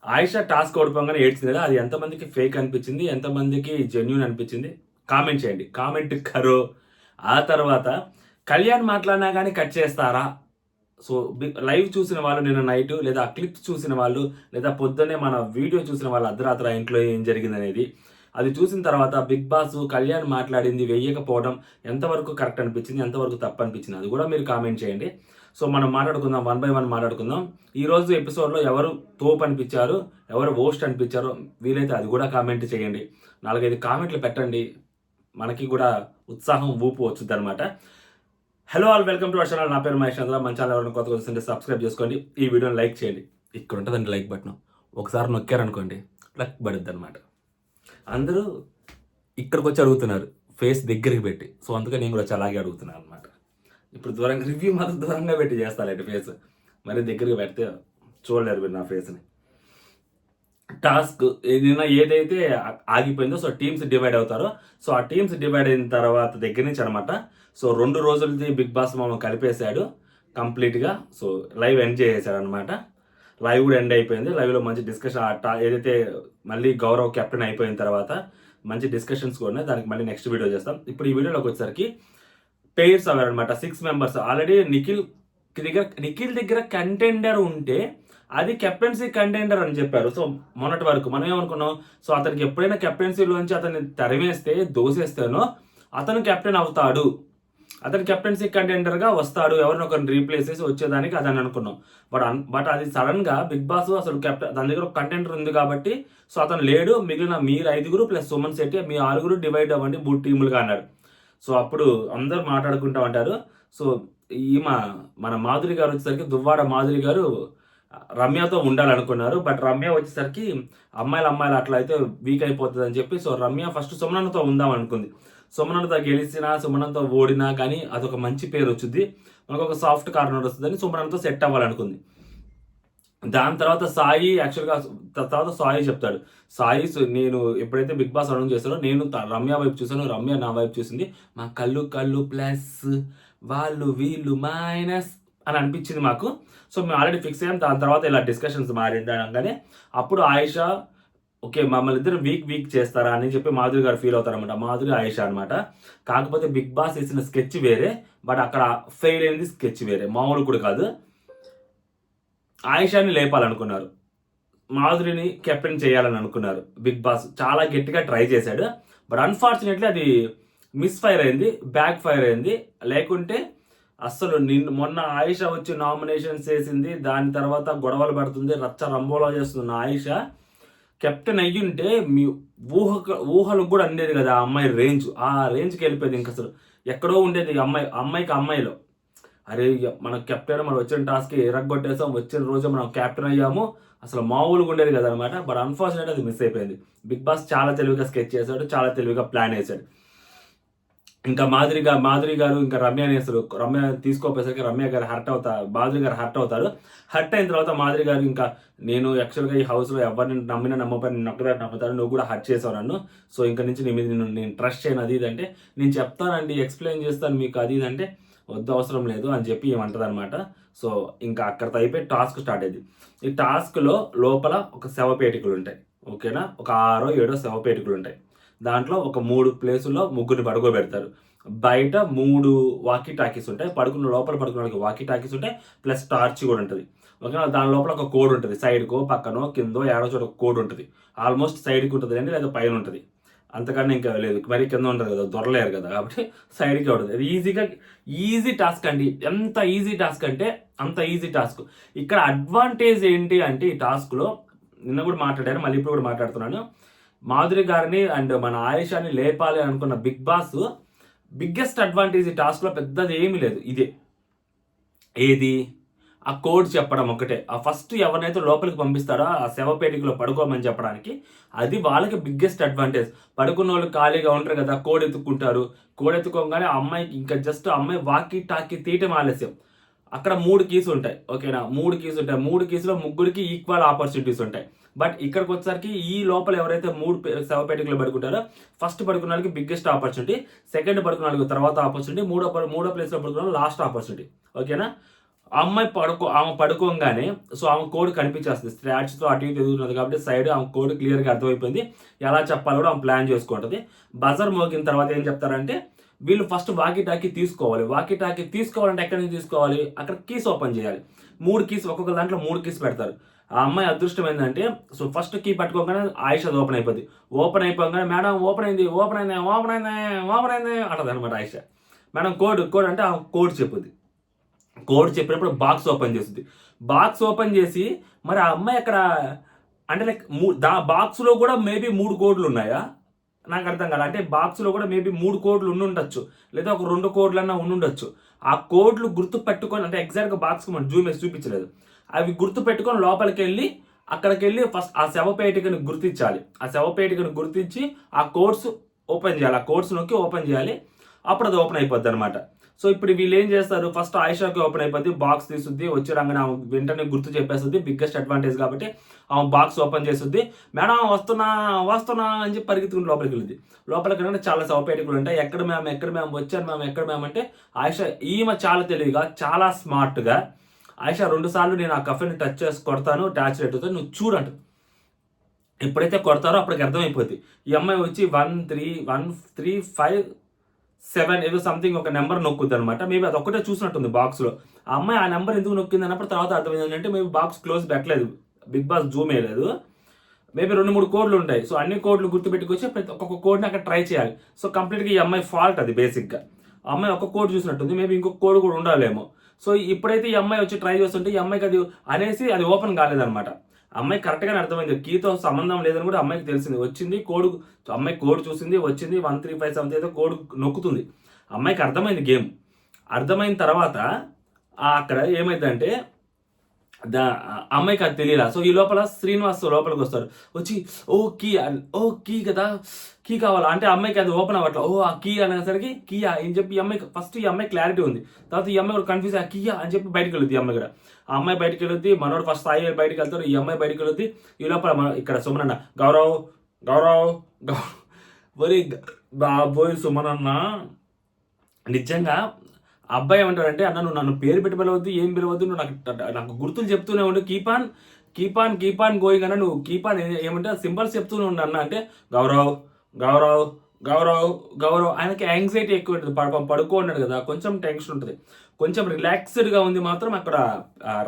Ayesha task ఓడిపోగానే ఏడ్చింది కదా, అది ఎంతమందికి ఫేక్ అనిపించింది, ఎంతమందికి జెన్యూన్ అనిపించింది కామెంట్ చేయండి. కామెంట్ కరో. ఆ తర్వాత కళ్యాణ్ మాట్లాడినా కానీ కట్ చేస్తారా? సో లైవ్ చూసిన వాళ్ళు నిన్న నైట్, లేదా క్లిప్స్ చూసిన వాళ్ళు, లేదా పొద్దున్నే మన వీడియో చూసిన వాళ్ళు అర్ధరాత్రి ఇంట్లో ఏం జరిగిందనేది అది చూసిన తర్వాత బిగ్ బాస్ కళ్యాణ్ మాట్లాడింది వేయకపోవడం ఎంతవరకు కరెక్ట్ అనిపించింది, ఎంతవరకు తప్పు అనిపించింది, అది కూడా మీరు కామెంట్ చేయండి. సో మనం మాట్లాడుకుందాం, 1 by 1 మాట్లాడుకుందాం. ఈరోజు ఎపిసోడ్లో ఎవరు తోపు అనిపించారు, ఎవరు వోస్ట్ అనిపించారో వీలైతే అది కూడా కామెంట్ చేయండి. 4-5 కామెంట్లు పెట్టండి, మనకి కూడా ఉత్సాహం ఊపు వచ్చుద్ది అనమాట. Hello all, welcome to our channel. నా పేరు మహేష్ చంద్ర. మన ఛానల్ ఎవరైనా కొత్తగా వస్తుంటే సబ్స్క్రైబ్ చేసుకోండి, ఈ వీడియోని లైక్ చేయండి. ఇక్కడ ఉంటుందండి లైక్ బటన్, ఒకసారి నొక్కారనుకోండి లక్ పడుద్ది అనమాట. అందరూ ఇక్కడికి వచ్చి అడుగుతున్నారు ఫేస్ దగ్గరికి పెట్టి, సో అందుకే నేను కూడా వచ్చి అలాగే అడుగుతున్నాను అనమాట. ఇప్పుడు దూరంగా రివ్యూ మాత్రం దూరంగా పెట్టి చేస్తానండి ఫేస్, మరి దగ్గరికి పెడితే చూడలేరు మీరు నా ఫేస్ని. టాస్క్ నిన్న ఏదైతే ఆగిపోయిందో, సో టీమ్స్ డివైడ్ అవుతారో, సో ఆ టీమ్స్ డివైడ్ అయిన తర్వాత దగ్గర నుంచి అనమాట. సో 2 రోజులది బిగ్ బాస్ మమ్మల్ని కలిపేశాడు కంప్లీట్గా. సో లైవ్ ఎండ్ చేసేసాడు అనమాట. లైవ్ కూడా ఎండ్ అయిపోయింది. లైవ్లో మంచి డిస్కషన్, ఏదైతే మళ్ళీ గౌరవ్ కెప్టెన్ అయిపోయిన తర్వాత మంచి డిస్కషన్స్ కూడా ఉన్నాయి, దానికి మళ్ళీ నెక్స్ట్ వీడియో చేస్తాం. ఇప్పుడు ఈ వీడియోలోకి వచ్చేసరికి పేర్స్ అవ్వారనమాట. 6 మెంబర్స్. ఆల్రెడీ నిఖిల్ దగ్గర కంటెండర్ ఉంటే అది కెప్టెన్సీ కంటెండర్ అని చెప్పారు. సో మొన్నటి వరకు మనం ఏమనుకున్నాం, సో అతనికి ఎప్పుడైనా కెప్టెన్సీలోంచి అతన్ని తరిమేస్తే, దోసేస్తేనో అతను కెప్టెన్ అవుతాడు, అతను కెప్టెన్సీ కంటెండర్గా వస్తాడు, ఎవరిని ఒకరిని రీప్లేస్ చేసి వచ్చేదానికి అదని అనుకున్నాం. బట్ అది సడన్గా బిగ్ బాస్ అసలు తన దగ్గర ఒక కంటెండర్ ఉంది కాబట్టి, సో అతను లేడు, మిగిలిన మీరు 5 ప్లస్ సుమన్ శెట్టి మీ 6 డివైడ్ అవ్వండి 3 టీములుగా అన్నాడు. సో అప్పుడు అందరూ మాట్లాడుకుంటూ ఉంటారు. సో మన మాధురి గారు వచ్చేసరికి, దువ్వాడ మాధురి గారు రమ్యతో ఉండాలనుకున్నారు. బట్ రమ్య వచ్చేసరికి అమ్మాయిలు అట్లా అయితే వీక్ అయిపోతుంది అని చెప్పి, సో రమ్య ఫస్ట్ సుమనతో ఉందాం అనుకుంది. సుమనతో గెలిచినా, సుమనతో ఓడినా కానీ అదొక మంచి పేరు వచ్చింది, మనకు ఒక సాఫ్ట్ కార్నర్ వస్తుందని సుమనతో సెట్ అవ్వాలనుకుంది. దాని తర్వాత సాయి యాక్చువల్గా తర్వాత సాయి చెప్తాడు, సాయి నేను ఎప్పుడైతే బిగ్ బాస్ అనౌన్స్ చేస్తారో నేను రమ్య వైపు చూసాను, రమ్య నా వైపు చూసింది, మా కళ్ళు ప్లస్ వాళ్ళు వీళ్ళు మైనస్ అని అనిపించింది మాకు. సో మేము ఆల్రెడీ ఫిక్స్ అయ్యాం. దాని తర్వాత ఇలా డిస్కషన్స్ మారిందనగానే అప్పుడు ఆయిషా ఓకే మమ్మల్ని ఇద్దరు వీక్ చేస్తారా అని చెప్పి మాధురి గారు ఫీల్ అవుతారనమాట. మాధురి ఆయిషా అనమాట. కాకపోతే బిగ్ బాస్ వేసిన స్కెచ్ వేరే, బట్ అక్కడ ఫెయిల్ అయింది స్కెచ్ వేరే, మామూలు కూడా కాదు. ఆయిషాని లేపాలనుకున్నారు, మాధురిని కెప్టెన్ చేయాలని అనుకున్నారు. బిగ్ బాస్ చాలా గట్టిగా ట్రై చేశాడు, బట్ అన్ఫార్చునేట్లీ అది మిస్ ఫైర్ అయింది, బ్యాక్ ఫైర్ అయింది. లేకుంటే అస్సలు మొన్న ఆయిషా వచ్చి నామినేషన్స్ వేసింది, దాని తర్వాత గొడవలు పడుతుంది, రచ్చ రంబోలా చేస్తుంది ఆయిషా. కెప్టెన్ అయ్యుంటే మీ ఊహలకు కూడా అందేది కదా ఆ అమ్మాయి ఆ రేంజ్కి వెళ్ళిపోయింది. ఇంక అసలు ఎక్కడో ఉండేది అమ్మాయికి అమ్మాయిలో. అరే మన కెప్టెన్ మనం వచ్చిన టాస్క్ ఎరగొట్టేసాం, వచ్చిన రోజు మనం కెప్టెన్ అయ్యాము, అసలు మామూలుగా ఉండేది కదా అనమాట. బట్ అన్ఫార్చునేట్ అది మిస్ అయిపోయింది. బిగ్ బాస్ చాలా తెలివిగా స్కెచ్ చేశాడు, చాలా తెలివిగా ప్లాన్ వేశాడు. ఇంకా మాధురి గారు ఇంకా రమ్యని అసలు రమ్య తీసుకోపోయేసరికి మాధురి గారు హర్ట్ అవుతారు. హర్ట్ అయిన తర్వాత మాధురి గారు ఇంకా నేను యాక్చువల్గా ఈ హౌస్లో ఎవరిని నమ్మపోయి నేను ఒక్కడే నమ్ముతాను, నువ్వు కూడా హర్ట్ చేసావు నన్ను, సో ఇంకా నుంచి నీ మీద నేను ట్రస్ట్ చేయను అది ఇదంటే, నేను చెప్తానండి ఎక్స్ప్లెయిన్ చేస్తాను మీకు అది ఇదంటే, వద్దు అవసరం లేదు అని చెప్పి ఏమంటది అనమాట. సో ఇంకా అక్కడితో అయిపోయి టాస్క్ స్టార్ట్ అయింది. ఈ టాస్క్లో లోపల ఒక శవపేటికలు ఉంటాయి, ఓకేనా, ఒక 6-7 శవపేటికలు ఉంటాయి. దాంట్లో ఒక 3 ప్లేసుల్లో ముగ్గురిని పడుకోబెడతారు. బయట 3 వాకీ టాకీస్ ఉంటాయి, లోపల పడుకున్న వాళ్ళకి వాకీ టాకీస్ ఉంటాయి, ప్లస్ టార్చ్ కూడా ఉంటుంది, ఓకేనా. దాని లోపల ఒక కోడ్ ఉంటుంది, సైడ్కో పక్కనో కిందో ఏడో చోట ఒక కోడ్ ఉంటుంది. ఆల్మోస్ట్ సైడ్కి ఉంటుంది అండి, లేదా పైన ఉంటుంది, అంతకన్నా ఇంకా లేదు, మరి కింద ఉంటుంది కదా, దొరలేరు కదా, కాబట్టి సైడ్కి ఉంటుంది. అది ఈజీ టాస్క్ అండి. ఎంత ఈజీ టాస్క్ అంటే అంత ఈజీ టాస్క్. ఇక్కడ అడ్వాంటేజ్ ఏంటి అంటే ఈ టాస్క్లో నిన్న కూడా మాట్లాడాను, మళ్ళీ ఇప్పుడు కూడా మాట్లాడుతున్నాను, మాధురి గారిని అండ్ మన ఆయిషాని లేపాలి అనుకున్న బిగ్ బాస్ బిగ్గెస్ట్ అడ్వాంటేజ్ ఈ టాస్క్లో పెద్దది ఏమీ లేదు. ఇదే ఏది ఆ కోడ్ చెప్పడం ఒకటే. ఆ ఫస్ట్ ఎవరినైతే లోపలికి పంపిస్తారో ఆ శవపేటికలో పడుకోమని చెప్పడానికి, అది వాళ్ళకి బిగ్గెస్ట్ అడ్వాంటేజ్. పడుకున్న వాళ్ళు ఖాళీగా ఉంటారు కదా, కోడ్ ఎత్తుక్కుంటారు. కోడ్ ఎత్తుకోగానే అమ్మాయికి ఇంకా జస్ట్ అమ్మాయి వాకీ టాకీ తీయటం ఆలస్యం. అక్కడ 3 కీస్ ఉంటాయి, ఓకేనా, 3 కీస్ ఉంటాయి. 3 కీస్లో ముగ్గురికి ఈక్వల్ ఆపర్చునిటీస్ ఉంటాయి. బట్ ఇక్కడికి వచ్చేసరికి ఈ లోపల ఎవరైతే 3 శవపేటికలు పడుకుంటారో, ఫస్ట్ పడుకున్న వాళ్ళకి బిగ్గెస్ట్ ఆపర్చునిటీ, సెకండ్ పడుకున్న వాళ్ళకి తర్వాత ఆపర్చునిటీ, మూడో ప్లేస్లో పడుకున్న లాస్ట్ ఆపర్చునిటీ, ఓకేనా. ఆమె పడుకోగానే సో ఆమె కోడ్ కనిపించేస్తుంది, స్ట్రాచ్తో అటు ఇటు ఎదుగుతుంది కాబట్టి సైడ్ ఆమె కోడ్ క్లియర్గా అర్థమైపోయింది, ఎలా చెప్పాలో కూడా ఆమె ప్లాన్ చేసుకుంటుంది. బజర్ మోగిన తర్వాత ఏం చెప్తారంటే వీళ్ళు ఫస్ట్ వాకీ టాకీ తీసుకోవాలి. వాకీ టాకీ తీసుకోవాలంటే ఎక్కడి నుంచి తీసుకోవాలి, అక్కడ కీస్ ఓపెన్ చేయాలి. 3 కీస్, ఒక్కొక్క దాంట్లో 3 కీస్ పెడతారు. ఆ అమ్మాయి అదృష్టం ఏంటంటే సో ఫస్ట్ కీ పట్టుకోగానే ఆయిషా ఓపెన్ అయిపోద్ది. ఓపెన్ అయిపోగానే మేడం ఓపెన్ అయింది అంటది అనమాట ఆయిషా. మేడం కోడ్ అంటే ఆ కోడ్ చెప్పుద్ది. కోడ్ చెప్పినప్పుడు బాక్స్ ఓపెన్ చేస్తుంది. బాక్స్ ఓపెన్ చేసి మరి ఆ అమ్మాయి అక్కడ అంటే లైక్ బాక్స్లో కూడా మేబీ 3 కోడ్లు ఉన్నాయా నాకు అర్థం కాదు. అంటే బాక్స్లో కూడా మేబీ 3 కోడ్లు ఉండుండొచ్చు, లేదా ఒక 2 కోడ్లన్నా ఉండుండొచ్చు. ఆ కోడ్లు గుర్తు పెట్టుకొని, అంటే ఎగ్జాక్ట్గా బాక్స్కి మనం జూమ్ వేసి చూపించలేదు, అవి గుర్తు పెట్టుకొని లోపలికి వెళ్ళి అక్కడికి వెళ్ళి ఫస్ట్ ఆ శవపేటికను గుర్తించాలి. ఆ శవపేటికను గుర్తించి ఆ కోడ్స్ ఓపెన్ చేయాలి. ఆ కోడ్స్ నొక్కి ఓపెన్ చేయాలి. అప్పుడు అది ఓపెన్ అయిపోద్ది అనమాట. సో ఇప్పుడు వీళ్ళు ఏం చేస్తారు, ఫస్ట్ ఆయిషాకి ఓపెన్ అయిపోద్ది, బాక్స్ తీసుద్ది, వచ్చి రంగన వెంటనే గుర్తు చెప్పేస్తుంది. బిగ్గెస్ట్ అడ్వాంటేజ్ కాబట్టి ఆమె బాక్స్ ఓపెన్ చేస్తుంది. మేడం వస్తున్నా అని చెప్పి పరిగెత్తుకుని లోపలికి వెళ్ళింది. లోపలికి వెళ్ళి చాలా శవపేటికలు ఉంటాయి. ఎక్కడ మ్యామ్ వచ్చాను ఎక్కడ మ్యామ్ అంటే ఆయిషా ఈమె చాలా తెలివిగా, చాలా స్మార్ట్గా ఆయిషా 2 సార్లు నేను ఆ కఫెని టచ్ చేసి కొడతాను, ట్యాచ్ రేటుతో నువ్వు చూడంట. ఎప్పుడైతే కొడతారో అప్పటికి అర్థమైపోద్ది. ఈ అమ్మాయి వచ్చి 13557 ఏదో సంథింగ్ ఒక నెంబర్ నొక్కుద్ది అనమాట. మేబీ అది ఒక్కటే చూసినట్టుంది బాక్స్లో. ఆ అమ్మాయి ఆ నెంబర్ ఎందుకు నొక్కింది అన్నప్పుడు తర్వాత అర్థమైంది అంటే మేబీ బాక్స్ క్లోజ్ పెట్టలేదు, బిగ్ బాస్ జూమ్ వేయలేదు. మేబీ 2-3 కోడ్లు ఉంటాయి. సో అన్ని కోడ్లు గుర్తుపెట్టుకొచ్చి ప్రతి ఒక్కొక్క కోడ్ని అక్కడ ట్రై చేయాలి. సో కంప్లీట్గా ఈ అమ్మాయి ఫాల్ట్ అది బేసిక్గా. ఆ అమ్మాయి ఒక కోడ్ చూసినట్టుంది, మేబీ ఇంకొక కోడ్ కూడా ఉండాలేమో. సో ఇప్పుడైతే ఈ అమ్మాయి వచ్చి ట్రై చేస్తుంటే ఈ అమ్మాయికి అది అనేసి అది ఓపెన్ కాలేదనమాట. అమ్మాయి కరెక్ట్గానే అర్థమైంది, కీతో సంబంధం లేదని కూడా అమ్మాయికి తెలిసింది. వచ్చింది కోడ్, అమ్మాయి కోడ్ చూసింది, వచ్చింది 1357 ఏదో కోడ్ నొక్కుతుంది. అమ్మాయికి అర్థమైంది గేమ్. అర్థమైన తర్వాత అక్కడ ఏమైందంటే అమ్మాయికి అది తెలియలా. సో ఈ లోపల శ్రీనివాస్ లోపలికి వస్తారు, వచ్చి కీ కదా, కీ కావాలా అంటే అమ్మాయికి అది ఓపెన్ అవ్వట్లా. ఆ కీ అనేసరికి కీయా అని చెప్పి ఈ అమ్మాయి ఫస్ట్ ఈ అమ్మాయి క్లారిటీ ఉంది. తర్వాత ఈ అమ్మాయి కూడా కన్ఫ్యూజ్ కీయా అని చెప్పి బయటకు వెళ్ళుద్ది. ఈ అమ్మాయి కూడా ఆ అమ్మాయి బయటకు వెళ్ళొద్ది, మనోడు ఫస్ట్ సాయి బయటకు వెళ్తారు, ఈ అమ్మాయి బయటకు వెళ్ళొద్ది. ఈ లోపల ఇక్కడ సుమనన్న గౌరవ్ వరి బాబోయ్ సుమనన్న నిజంగా అబ్బాయి ఏమంటాడంటే అన్న నువ్వు నన్ను పేరు పెట్టి పిలవద్దు, ఏం పిలవద్దు, నువ్వు నాకు గుర్తులు చెప్తూనే ఉండు, కీప్ ఆన్ గోయింగ్ అన్న, నువ్వు కీప్ ఆన్ ఏమంటే సింబల్స్ చెప్తూనే ఉండు అన్న అంటే గౌరవ్ ఆయనకి యాంగ్జైటీ ఎక్కువ ఉంటుంది. పడుకో ఉన్నాడు కదా, కొంచెం టెన్షన్ ఉంటుంది, కొంచెం రిలాక్స్డ్గా ఉంది. మాత్రం అక్కడ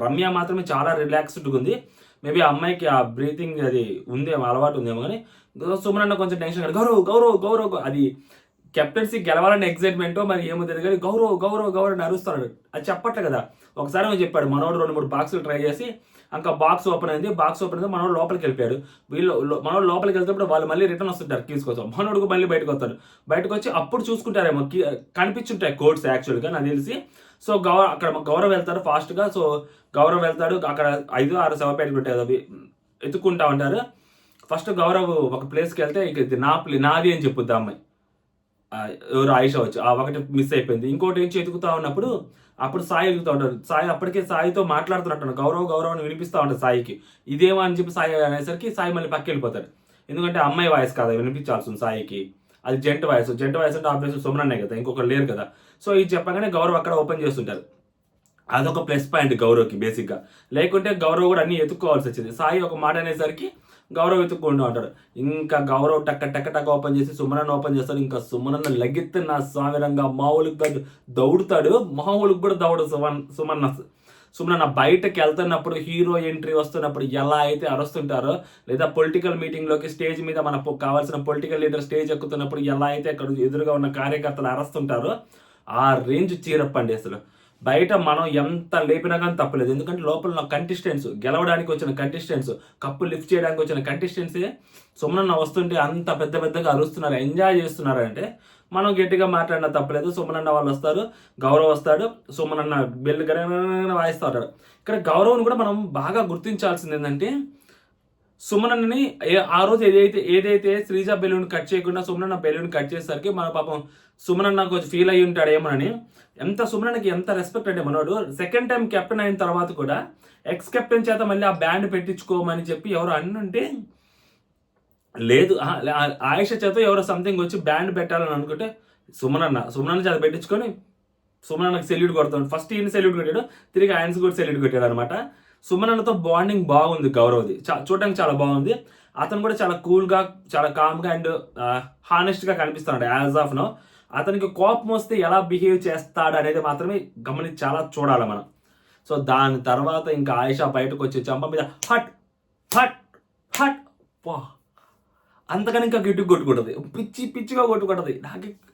రమ్య మాత్రమే చాలా రిలాక్స్డ్గా ఉంది. మేబీ ఆ అమ్మాయికి ఆ బ్రీతింగ్ అది ఉందేమో, అలవాటు ఉందేమో. కానీ సుమనన్న కొంచెం టెన్షన్ కాదు, గౌరవ్ అది కెప్టెన్సీ గెలవాలని ఎక్సైట్మెంటో మరి ఏమో తెలియదు కానీ గౌరవ్ అని అరుస్తున్నాడు. అది చెప్పట్లే కదా. ఒకసారి ఏమో చెప్పాడు, మనోడు 2-3 బాక్సులు ట్రై చేసి ఇంకా బాక్స్ ఓపెన్ అయింది, మనోడు లోపలికి వెళ్ళిపోయాడు. మనోడు లోపలికి వెళ్తే వాళ్ళు మళ్ళీ రిటర్న్ వస్తుంటారు కీస్ కోసం, మనోడుకు మళ్ళీ బయటకు వస్తారు. బయటకు వచ్చి అప్పుడు చూసుకుంటారేమో కనిపించుంటాయి కోడ్స్ యాక్చువల్గా నాకు తెలిసి. సో అక్కడ గౌరవ్ వెళ్తారు ఫాస్ట్గా. సో గౌరవ్ వెళ్తాడు, అక్కడ 5-6 శవపేటలు ఉంటాయి, అవి ఎత్తుకుంటా ఉంటారు. ఫస్ట్ గౌరవ్ ఒక ప్లేస్కి వెళ్తే ఇక ఇది నాది అని చెప్పుద్ది అమ్మాయి, ఎవరు ఆయిషా వచ్చి ఒకటి మిస్ అయిపోయింది. ఇంకోటి ఏం ఎతుకుతా ఉన్నప్పుడు అప్పుడు సాయి ఎదుగుతూ ఉంటాడు. సాయి అప్పటికే సాయితో మాట్లాడుతున్నట్టు గౌరవ్ అని వినిపిస్తూ ఉంటాడు సాయికి. ఇదేమో అని చెప్పి సాయి అనేసరికి సాయి మళ్ళీ పక్కకి వెళ్ళిపోతాడు. ఎందుకంటే అమ్మాయి వాయిస్ కాదా వినిపించాల్సి ఉంది సాయికి, అది జెంట్ వాయిస్ అంటే ఆబ్వియస్ సుమనన్నే కదా, ఇంకొకరు లేరు కదా. సో ఇది చెప్పగానే గౌరవ్ అక్కడ ఓపెన్ చేస్తుంటారు. అదొక ప్లస్ పాయింట్ గౌరవ్కి బేసిక్గా. లేకుంటే గౌరవ్ కూడా అన్ని ఎత్తుక్కోవాల్సి వచ్చింది. సాయి ఒక మాట అనేసరికి గౌరవ్ ఎత్తుక్కుంటూ ఉంటాడు. ఇంకా గౌరవ్ టక్క ఓపెన్ చేసి సుమనన్న ఓపెన్ చేస్తాడు. ఇంకా సుమనన్న లెగిత్తే నా స్వామిరంగా మామూలుగా దౌడుతాడు, మామూలుగా కూడా దౌడు సుమనన్న బయటకు వెళ్తున్నప్పుడు, హీరో ఎంట్రీ వస్తున్నప్పుడు ఎలా అయితే అరుస్తుంటారో, లేదా పొలిటికల్ మీటింగ్లోకి స్టేజ్ మీద మనకు కావాల్సిన పొలిటికల్ లీడర్ స్టేజ్ ఎక్కుతున్నప్పుడు ఎలా అయితే అక్కడ ఎదురుగా ఉన్న కార్యకర్తలు అరుస్తుంటారో ఆ రేంజ్ చీరప్పండి. అసలు బయట మనం ఎంత లేపినా కానీ తప్పలేదు. ఎందుకంటే లోపల కంటెస్టెంట్స్, గెలవడానికి వచ్చిన కంటెస్టెంట్స్, కప్పు లిఫ్ట్ చేయడానికి వచ్చిన కంటెస్టెంట్సే సుమనన్న వస్తుంటే అంత పెద్దగా అరుస్తున్నారు, ఎంజాయ్ చేస్తున్నారు. అంటే మనం గట్టిగా మాట్లాడినా తప్పలేదు. సుమనన్న వాళ్ళు వస్తారు, గౌరవ్ వస్తాడు, సుమనన్న బెల్లు గరగన వాయిస్తూ ఉంటాడు. ఇక్కడ గౌరవ్ని కూడా మనం బాగా గుర్తించాల్సింది ఏంటంటే, సుమనన్నని ఆ రోజు ఏదైతే శ్రీజ బెలూన్ కట్ చేయకుండా సుమనన్న బెలూన్ కట్ చేసేసరికి మన పాపం సుమనన్న కొంచెం ఫీల్ అయ్యి ఉంటాడు ఏమోనని. సుమనన్నకి ఎంత రెస్పెక్ట్ అంటే మనోడు సెకండ్ టైం కెప్టెన్ అయిన తర్వాత కూడా ఎక్స్ కెప్టెన్ చేత మళ్ళీ ఆ బ్యాండ్ పెట్టించుకోమని చెప్పి ఎవరు అన్నంటే లేదు, ఆయిష చేత ఎవరో సంథింగ్ వచ్చి బ్యాండ్ పెట్టాలని అనుకుంటే సుమనన్న చేత పెట్టించుకొని సుమనన్నకి సెల్యూట్ కొడుతాడు. ఫస్ట్ ఈయన సెల్యూట్ కొట్టాడు, తిరిగి ఆయనకి కూడా సెల్యూట్ కొట్టాడు అనమాట. సుమనన్నతో బాండింగ్ బాగుంది గౌరవ్ది, చూడడానికి చాలా బాగుంది. అతను కూడా చాలా కూల్గా, చాలా కామ్గా అండ్ హానెస్ట్గా కనిపిస్తున్నాడు యాజ్ ఆఫ్ నో. అతనికి కోపం వస్తే ఎలా బిహేవ్ చేస్తాడు అనేది మాత్రమే గమనించి చాలా చూడాలి మనం. సో దాని తర్వాత ఇంకా ఆయిషా బయటకు వచ్చి చంప మీద హట్ హట్ హట్ వా అంతకని ఇంకా గిట్టుకు కొట్టుకుంటుంది, పిచ్చిగా కొట్టుకుంటుంది.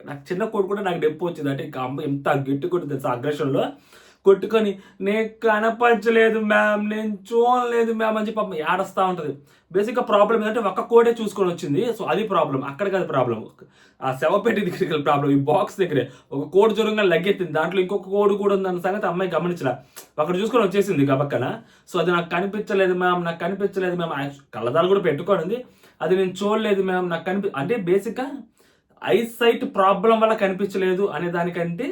నాకు చిన్న కొట్టుకుంటే నాకు డెప్పు వచ్చింది. అంటే ఇంకా అమ్మ ఎంత గిట్టు కొట్టు తెలుసు అగ్రెషన్లో కొట్టుకొని, నేను కనపరచలేదు మ్యామ్, నేను చూడలేదు మ్యామ్ అని చెప్పి పాపం ఏడుస్తూ ఉంటుంది. బేసిక్గా ప్రాబ్లం ఏంటంటే ఒక్క కోడే చూసుకొని వచ్చింది. సో అది ప్రాబ్లం, అక్కడికి అది ప్రాబ్లం. ఆ శవపేట దగ్గరికి ప్రాబ్లం, ఈ బాక్స్ దగ్గరే ఒక కోడ్ జ్వరంగా లగ్గెత్తింది, దాంట్లో ఇంకొక కోడ్ కూడా ఉందన్న సంగతి అమ్మాయి గమనించలే, అక్కడ చూసుకొని వచ్చేసింది గబక్కన. సో అది నాకు కనిపించలేదు మ్యామ్, నాకు కనిపించలేదు మ్యామ్, కళ్ళదాలు కూడా పెట్టుకోండి, అది నేను చూడలేదు మ్యామ్, నాకు అంటే బేసిక్గా ఐసైట్ ప్రాబ్లం వల్ల కనిపించలేదు అనే దానికంటే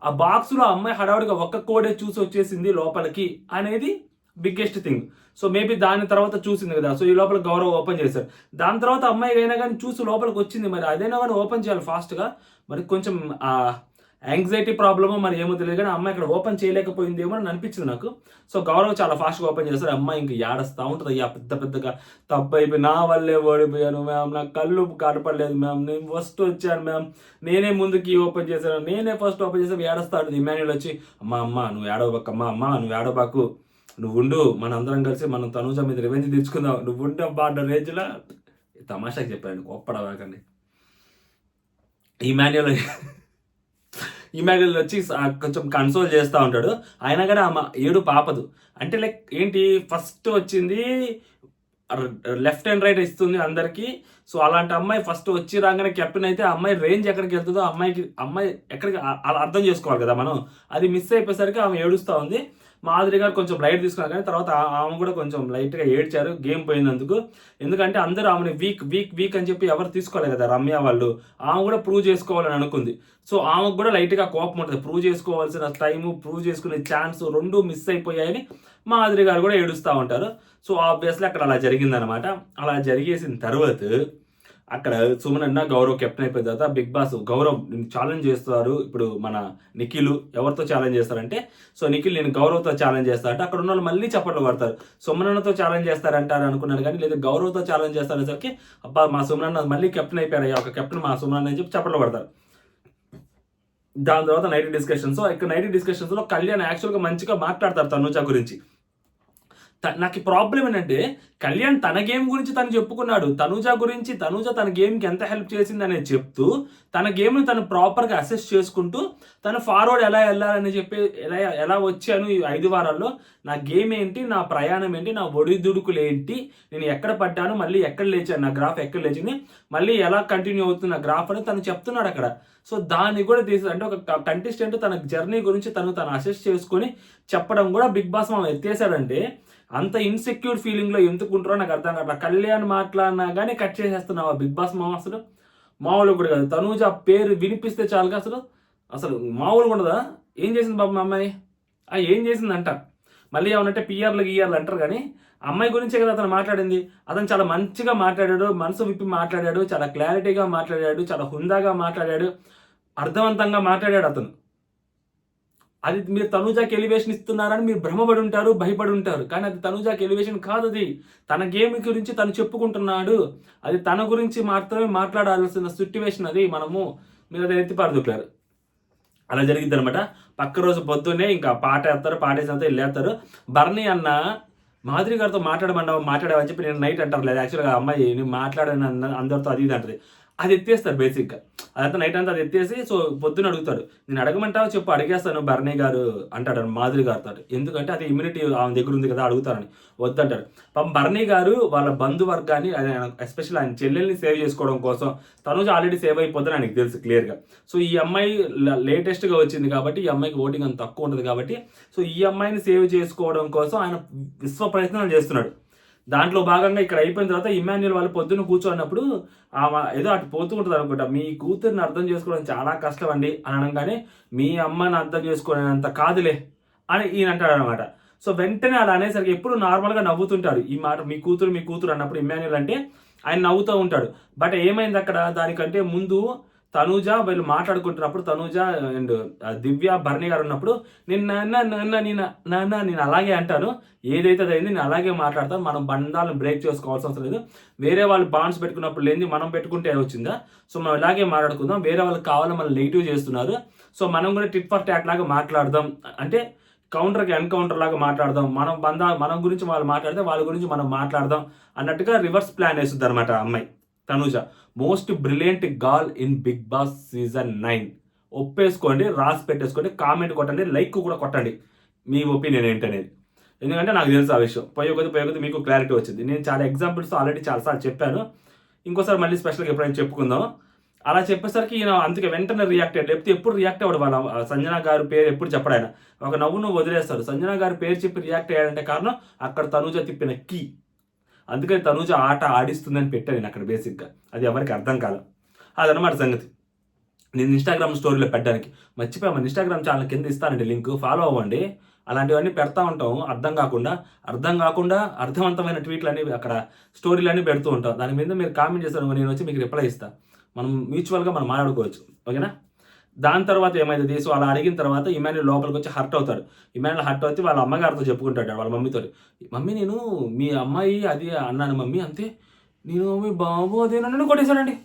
ఆ బాక్స్లో అమ్మాయి హడావుడిగా ఒక్క కోడే చూసి వచ్చేసింది లోపలికి అనేది బిగ్గెస్ట్ థింగ్. సో మేబీ దాని తర్వాత చూసింది కదా, సో ఈ లోపల గౌరవ్ ఓపెన్ చేశారు. దాని తర్వాత అమ్మాయి అయినా కానీ చూసి లోపలికి వచ్చింది, మరి అదైనా కానీ ఓపెన్ చేయాలి ఫాస్ట్గా. మరి కొంచెం యాంగ్జైటీ ప్రాబ్లమో మరి ఏమో తెలియదు, కానీ అమ్మాయి ఇక్కడ ఓపెన్ చేయలేకపోయిందేమో అని అనిపించింది నాకు. సో గౌరవ్ చాలా ఫాస్ట్గా ఓపెన్ చేస్తారు. అమ్మాయి ఇంక ఏడుస్తూ ఉంటుంది, అయ్యా పెద్దగా తప్పు అయిపోయి నా వల్లే ఓడిపోయాను మ్యామ్, నాకు కళ్ళు కనపడలేదు మ్యామ్, నేను ఫస్ట్ వచ్చాను మ్యామ్, నేనే ముందుకి ఓపెన్ చేశాను, నేనే ఫస్ట్ ఓపెన్ చేసాను, ఏడుస్తా ఉంటుంది. ఇమాన్యుల్ వచ్చి అమ్మ నువ్వు ఏడవబాకమ్మా, అమ్మ నువ్వు ఏడవబాకు, నువ్వు ఉండు, మనందరం కలిసి మనం తనుజ మీద రివెంజ్ తెచ్చుకుందాం, నువ్వు ఉంటే అబ్బా అన్న రేంజ్లో తమాషాకి చెప్పాను, కోప్పడవాకండి. ఇమాన్యుల్ వచ్చి కొంచెం కన్సోల్ చేస్తూ ఉంటాడు. అయినా కానీ ఆమె ఏడు పాపదు. అంటే లైక్ ఏంటి, ఫస్ట్ వచ్చింది లెఫ్ట్ అండ్ రైట్ ఇస్తుంది అందరికీ. సో అలాంటి అమ్మాయి ఫస్ట్ వచ్చి రాగానే కెప్టెన్ అయితే అమ్మాయి రేంజ్ ఎక్కడికి వెళ్తుందో అమ్మాయి ఎక్కడికి అలా అర్థం చేసుకోవాలి కదా మనం. అది మిస్ అయిపోయేసరికి ఆమె ఏడుస్తూ ఉంది. మాధురి గారు కొంచెం లైట్ తీసుకున్నారు, కానీ తర్వాత ఆమె కూడా కొంచెం లైట్గా ఏడ్చారు గేమ్ పోయినందుకు. ఎందుకంటే అందరూ ఆమెను వీక్ అని చెప్పి ఎవరు తీసుకోవాలి కదా, రమ్య వాళ్ళు. ఆమె కూడా ప్రూవ్ చేసుకోవాలని అనుకుంది. సో ఆమెకు కూడా లైట్గా కోపం ఉంటుంది, ప్రూవ్ చేసుకోవాల్సిన టైము, ప్రూవ్ చేసుకునే ఛాన్స్ రెండు మిస్ అయిపోయాయని మాధురి గారు కూడా ఏడుస్తూ ఉంటారు. సో ఆబ్వియస్లీ అక్కడ అలా జరిగిందనమాట. అలా జరిగేసిన తర్వాత అక్కడ సుమనన్న గౌరవ్ కెప్టెన్ అయిపోయిన తర్వాత బిగ్ బాస్ గౌరవ్ ఛాలెంజ్ చేస్తారు. ఇప్పుడు మన నిఖిల్ ఎవరితో ఛాలెంజ్ చేస్తారంటే, సో నిఖిల్ నేను గౌరవ్తో ఛాలెంజ్ చేస్తారంటే అక్కడ ఉన్న వాళ్ళు మళ్ళీ చప్పట్లు పడతారు. సుమనన్నతో ఛాలెంజ్ చేస్తారంటారు అనుకున్నాను, కానీ లేదా గౌరవ్తో ఛాలెంజ్ చేస్తారనేసరికి అబ్బా మా సుమనన్న మళ్ళీ కెప్టెన్ అయిపోయారు, ఒక కెప్టెన్ మా సుమనన్న అని చెప్పి చప్పట్లు పడతారు. దాని తర్వాత నైట్ డిస్కషన్స్. ఇక్కడ నైట్ డిస్కషన్స్లో కళ్యాణ్ యాక్చువల్గా మంచిగా మాట్లాడతారు తనుజ గురించి. నాకు ప్రాబ్లం ఏంటంటే కళ్యాణ్ తన గేమ్ గురించి తను చెప్పుకున్నాడు, తనుజ గురించి తనుజ తన గేమ్కి ఎంత హెల్ప్ చేసింది అనేది చెప్తూ తన గేమ్ని తను ప్రాపర్గా అసెస్ చేసుకుంటూ తను ఫార్వర్డ్ ఎలా వెళ్ళాలని చెప్పి ఎలా వచ్చాను ఈ 5 వారాల్లో, నా గేమ్ ఏంటి, నా ప్రయాణం ఏంటి, నా ఒడిదుడుకులు ఏంటి, నేను ఎక్కడ పడ్డాను, మళ్ళీ ఎక్కడ లేచాను, నా గ్రాఫ్ ఎక్కడ లేచింది, మళ్ళీ ఎలా కంటిన్యూ అవుతున్న గ్రాఫ్ అని తను చెప్తున్నాడు అక్కడ. సో దాన్ని కూడా తీసి అంటే ఒక కంటెస్టెంట్ తన జర్నీ గురించి తను అసెస్ చేసుకొని చెప్పడం కూడా బిగ్ బాస్ మనం ఎత్తేసాడంటే అంత ఇన్సెక్యూర్ ఫీలింగ్లో ఎందుకుంటారో నాకు అర్థం కాదు. కళ్యాణ్ మాట్లాడినా కానీ కట్ చేసేస్తున్నావా బిగ్ బాస్ మామ, అసలు మామూలు కూడా కాదు. తనూజ పేరు వినిపిస్తే చాలుగా అసలు మామూలుగా ఉండదా. ఏం చేసింది బాబు మా అమ్మాయి, ఏం చేసిందంట. మళ్ళీ ఏమనంటే పిఆర్లు గీఆర్లు అంటారు, కానీ అమ్మాయి గురించే కదా అతను మాట్లాడింది. అతను చాలా మంచిగా మాట్లాడాడు, మనసు విప్పి మాట్లాడాడు, చాలా క్లారిటీగా మాట్లాడాడు, చాలా హుందాగా మాట్లాడాడు, అర్థవంతంగా మాట్లాడాడు అతను. అది మీరు తనుజాకి ఎలివేషన్ ఇస్తున్నారని మీరు భ్రమపడి ఉంటారు, భయపడి ఉంటారు, కానీ అది తనుజాకి ఎలివేషన్ కాదు. అది తన గేమ్ గురించి తను చెప్పుకుంటున్నాడు, అది తన గురించి మాత్రమే మాట్లాడాల్సిన సిట్యువేషన్ అది. మీరు అది ఎత్తిపారుదుకులారు. అలా జరిగింది అనమాట. పక్క రోజు పొద్దున్నే ఇంకా పాట వేస్తారు, పాటేసినంత వెళ్ళేస్తారు. బర్నీ అన్న మాధురి గారితో మాట్లాడావని చెప్పి నేను నైట్ అంటారు, లేదు యాక్చువల్గా అమ్మాయి నేను మాట్లాడాను అందరితో అది ఇది అంటది. అది ఎత్తేస్తారు బేసిక్గా, అదంతా నైట్ అంతా అది ఎత్తేసి సో పొద్దున అడుగుతాడు, నేను అడగమంటావు చెప్పు అడిగేస్తాను బర్నీ గారు అంటాడు మాధురి గారితో. ఎందుకంటే అది ఇమ్యూనిటీ ఆమె దగ్గర ఉంది కదా అడుగుతారని వద్దంటాడు. పాపం బర్నీ గారు వాళ్ళ బంధువర్గాన్ని ఎస్పెషల్ ఆయన చెల్లెల్ని సేవ్ చేసుకోవడం కోసం, తనుజ ఆల్రెడీ సేవ్ అయిపోతుందని ఆయనకు తెలుసు క్లియర్గా. సో ఈ అమ్మాయి లేటెస్ట్గా వచ్చింది కాబట్టి ఈ అమ్మాయికి ఓటింగ్ అంత తక్కువ ఉంటుంది కాబట్టి సో ఈ అమ్మాయిని సేవ్ చేసుకోవడం కోసం ఆయన విశ్వ ప్రయత్నాలు చేస్తున్నాడు. దాంట్లో భాగంగా ఇక్కడ అయిపోయిన తర్వాత ఇమాన్యుల్ వాళ్ళు పొద్దున్న కూర్చోన్నప్పుడు ఆమె ఏదో అటు పోతూ ఉంటుంది అనుకుంటా, మీ కూతుర్ని అర్థం చేసుకోవడం చాలా కష్టం అండి అని అనగానే, మీ అమ్మని అర్థం చేసుకోవడంత కాదులే అని ఈయన అంటాడు అనమాట. సో వెంటనే అలా అనేసరికి ఎప్పుడు నార్మల్గా నవ్వుతుంటాడు. ఈ మాట మీ కూతురు అన్నప్పుడు ఇమాన్యుల్ అంటే ఆయన నవ్వుతూ ఉంటాడు. బట్ ఏమైంది అక్కడ, దానికంటే ముందు తనూజ వీళ్ళు మాట్లాడుకుంటున్నప్పుడు తనూజ అండ్ దివ్య భరణి గారు ఉన్నప్పుడు నేను అలాగే అంటాను, ఏదైతే అయింది నేను అలాగే మాట్లాడతాను, మనం బంధాలను బ్రేక్ చేసుకోవాల్సిన అవసరం లేదు, వేరే వాళ్ళు బాండ్స్ పెట్టుకున్నప్పుడు లేని మనం పెట్టుకుంటే వచ్చిందా, సో మనం ఇలాగే మాట్లాడుకుందాం, వేరే వాళ్ళకి కావాలని మనం నెగిటివ్ చేస్తున్నారు, సో మనం కూడా టిట్ ఫర్ టాట్ లాగా మాట్లాడదాం, అంటే కౌంటర్కి ఎన్కౌంటర్ లాగా మాట్లాడదాం, మనం గురించి వాళ్ళు మాట్లాడితే వాళ్ళ గురించి మనం మాట్లాడదాం అన్నట్టుగా రివర్స్ ప్లాన్ వేస్తుంది అనమాట అమ్మాయి Tanuja. Most brilliant girl in Bigg Boss season 9. ఒప్పేసుకోండి, రాసి పెట్టేసుకోండి, కామెంట్ కొట్టండి, లైక్ కూడా కొట్టండి మీ ఒపీనియన్ ఏంటనేది. ఎందుకంటే నాకు తెలుసు ఆ విషయం. పోయే కొద్ది మీకు క్లారిటీ వచ్చింది. నేను చాలా ఎగ్జాంపుల్స్ ఆల్రెడీ చాలాసార్లు చెప్పాను, ఇంకోసారి మళ్ళీ స్పెషల్గా ఎప్పుడైనా చెప్పుకుందాం. అలా చెప్పేసరికి ఈయన అందుకే వెంటనే రియాక్ట్ అయ్యాడు. లేకపోతే ఎప్పుడు రియాక్ట్ అవ్వడు, వాళ్ళ సంజన గారి పేరు ఎప్పుడు చెప్పడు ఆయన. ఒక నవ్వును వదిలేస్తాడు. సంజన గారి పేరు చెప్పి రియాక్ట్ అయ్యాడంటే కారణం అక్కడ తనూజ తిప్పిన కీ. అందుకని తనూజ ఆట ఆడిస్తుందని పెట్టాను నేను అక్కడ బేసిక్గా. అది ఎవరికి అర్థం కాదు. అదనమాట సంగతి. నేను ఇన్స్టాగ్రామ్ స్టోరీలో పెట్టడానికి మర్చిపోయాము. ఇన్స్టాగ్రామ్ ఛానల్ కింద ఇస్తానండి లింక్, ఫాలో అవ్వండి. అలాంటివన్నీ పెడతా ఉంటాం అర్థం కాకుండా అర్థవంతమైన ట్వీట్లు అన్ని అక్కడ స్టోరీలు అన్నీ పెడుతూ ఉంటాం. దాని మీద మీరు కామెంట్ చేస్తారు, నేను వచ్చి మీకు రిప్లై ఇస్తాను. మనం మ్యూచువల్గా మనం మాట్లాడుకోవచ్చు, ఓకేనా. దాని తర్వాత ఏమైతుంది, సో అలా అడిగిన తర్వాత ఇమాన్యుల్ లోపలికి వచ్చి హర్ట్ అవుతాడు. ఇమాన్యుల్ హర్ట్ అవుతే వాళ్ళ అమ్మగారితో చెప్పుకుంటాడు, వాళ్ళ మమ్మీతో, మమ్మీ నేను మీ అమ్మాయి అది అన్నాను మమ్మీ, అంతే నేను మీ బాబు అదే నన్ను కొట్టేశాడండి,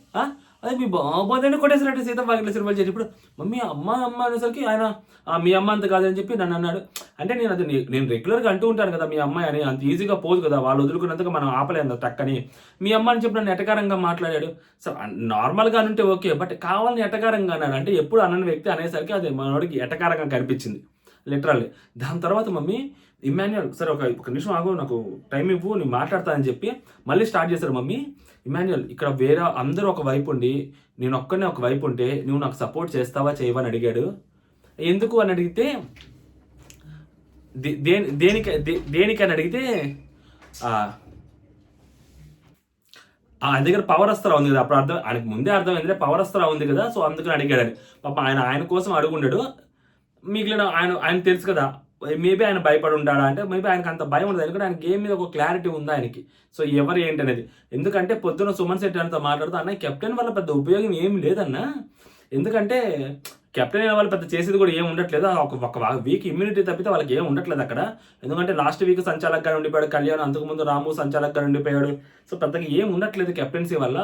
అది మీ బాబు అదే కొట్టేశాడంటే సీత వాకిట్లో సినిమాలు చేసి, ఇప్పుడు మమ్మీ అమ్మ అనేసరికి ఆయన మీ అమ్మ అంత కాదని చెప్పి నన్ను అన్నాడు. అంటే నేను రెగ్యులర్గా అంటూ ఉంటాను కదా మీ అమ్మాయి అని, అంత ఈజీగా పోదు కదా, వాళ్ళు వదులుకున్నంతగా మనం ఆపలేదు టక్కని. మీ అమ్మ అని చెప్పి నన్ను ఎటకారంగా మాట్లాడాడు. సో నార్మల్గా అనుంటే ఓకే, బట్ కావాలని ఎటకారంగా అన్నాడు అంటే ఎప్పుడు అన్నని వ్యక్తి అనేసరికి అది మనోడికి ఎటకారంగా కనిపించింది లిటరల్లీ. దాని తర్వాత మమ్మీ ఇమాన్యుల్ సరే ఒక నిమిషం ఆగు, నాకు టైం ఇవ్వు, నేను మాట్లాడతానని చెప్పి మళ్ళీ స్టార్ట్ చేశారు. మమ్మీ ఇమాన్యుల్ ఇక్కడ వేరే అందరూ ఒక వైపు ఉండి నేను ఒక్కనే ఒక వైపు ఉంటే నువ్వు నాకు సపోర్ట్ చేస్తావా చేయవా అని అడిగాడు. ఎందుకు అని అడిగితే దేనికని అడిగితే ఆయన దగ్గర పవర్ అస్త్రా ఉంది కదా, అప్పుడు ఆయనకు ముందే అర్థమైంది పవర్ అస్త్రా ఉంది కదా, సో అందుకని అడిగాడని. పాప ఆయన కోసం అడుగుండాడు. మిగిలిన ఆయన తెలుసు కదా, మేబీ ఆయన భయపడి ఉంటాడా అంటే మేబీ ఆయనకు అంత భయం ఉండదు, ఎందుకంటే ఆయన గేమ్ మీద ఒక క్లారిటీ ఉంది ఆయనకి, సో ఎవరు ఏంటి అనేది. ఎందుకంటే పొద్దున్న సుమన్ శెట్టి అంతా మాట్లాడుతూ అన్న కెప్టెన్ వల్ల పెద్ద ఉపయోగం ఏమి లేదన్నా, ఎందుకంటే కెప్టెన్ అయిన వాళ్ళు పెద్ద చేసేది కూడా ఏమి ఉండట్లేదు, ఒక వీక్ ఇమ్యూనిటీ తప్పితే వాళ్ళకి ఏం ఉండట్లేదు అక్కడ. ఎందుకంటే లాస్ట్ వీక్ సంచాలకుగా ఉండిపోయాడు కళ్యాణ్, అంతకుముందు రాము సంచాలకుగా ఉండిపోయాడు, సో పెద్దగా ఏం ఉండట్లేదు కెప్టెన్సీ వల్ల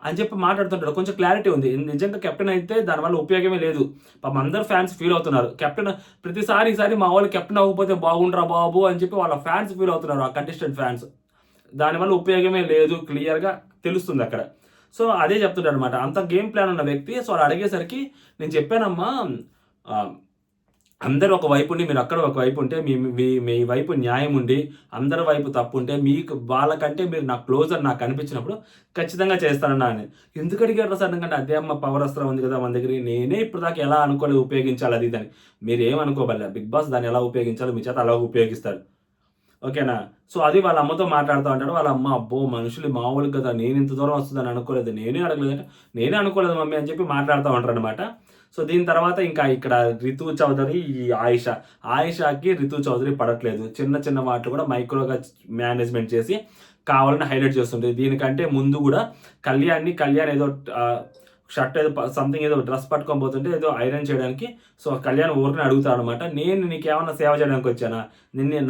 అని చెప్పి మాట్లాడుతుంటాడు. కొంచెం క్లారిటీ ఉంది, నిజంగా కెప్టెన్ అయితే దానివల్ల ఉపయోగమే లేదు. పాపం అందరు ఫ్యాన్స్ ఫీల్ అవుతున్నారు, కెప్టెన్ ఈసారి మా వాళ్ళు కెప్టెన్ అవ్వకపోతే బాగుండ్రా బాబు అని చెప్పి వాళ్ళ ఫ్యాన్స్ ఫీల్ అవుతున్నారు, ఆ కంటెస్టెంట్ ఫ్యాన్స్. దానివల్ల ఉపయోగమే లేదు, క్లియర్గా తెలుస్తుంది అక్కడ. సో అదే చెప్తుంటాడు అనమాట, అంత గేమ్ ప్లాన్ ఉన్న వ్యక్తి. సో అలా అడిగేసరికి నేను చెప్పానమ్మా, అందరు ఒక వైపు ఉండి మీరు అక్కడ ఒక వైపు ఉంటే మీ వైపు న్యాయం ఉండి అందరి వైపు తప్పు ఉంటే మీకు వాళ్ళకంటే మీరు నాకు క్లోజర్ నాకు అనిపించినప్పుడు ఖచ్చితంగా చేస్తానన్నా అని. ఎందుకు అడిగారు సార్, ఎందుకంటే అదే అమ్మ పవర్ అస్త్రం ఉంది కదా మన దగ్గర, నేనే ఇప్పుడు దాకా ఎలా అనుకోలేదు ఉపయోగించాలి అది దాన్ని, మీరు ఏమనుకోబల్ల బిగ్ బాస్ దాన్ని ఎలా ఉపయోగించాలో మీ చేత అలా ఉపయోగిస్తారు, ఓకేనా. సో అది వాళ్ళ అమ్మతో మాట్లాడుతూ ఉంటాడు. వాళ్ళ అమ్మ అబ్బో మనుషులు మామూలు కదా, నేను ఇంత దూరం వస్తుందని అనుకోలేదు, నేనే అనుకోలేదు మమ్మీ అని చెప్పి మాట్లాడుతూ ఉంటారు అనమాట. సో దీని తర్వాత ఇంకా ఇక్కడ రితు చౌదరి ఈ ఆయిషాకి రితు చౌదరి పడట్లేదు, చిన్న వాటిలో కూడా మైక్రోగా మేనేజ్మెంట్ చేసి కావాలని హైలైట్ చేస్తుంటుంది. దీనికంటే ముందు కూడా కళ్యాణ్ ఏదో షర్ట్ ఏదో సంథింగ్ ఏదో డ్రెస్ పట్టుకొని పోతుంటే ఏదో ఐరన్ చేయడానికి, సో కళ్యాణ్ ఊరిని అడుగుతాడు అనమాట, నేను నీకేమన్నా సేవ చేయడానికి వచ్చానా,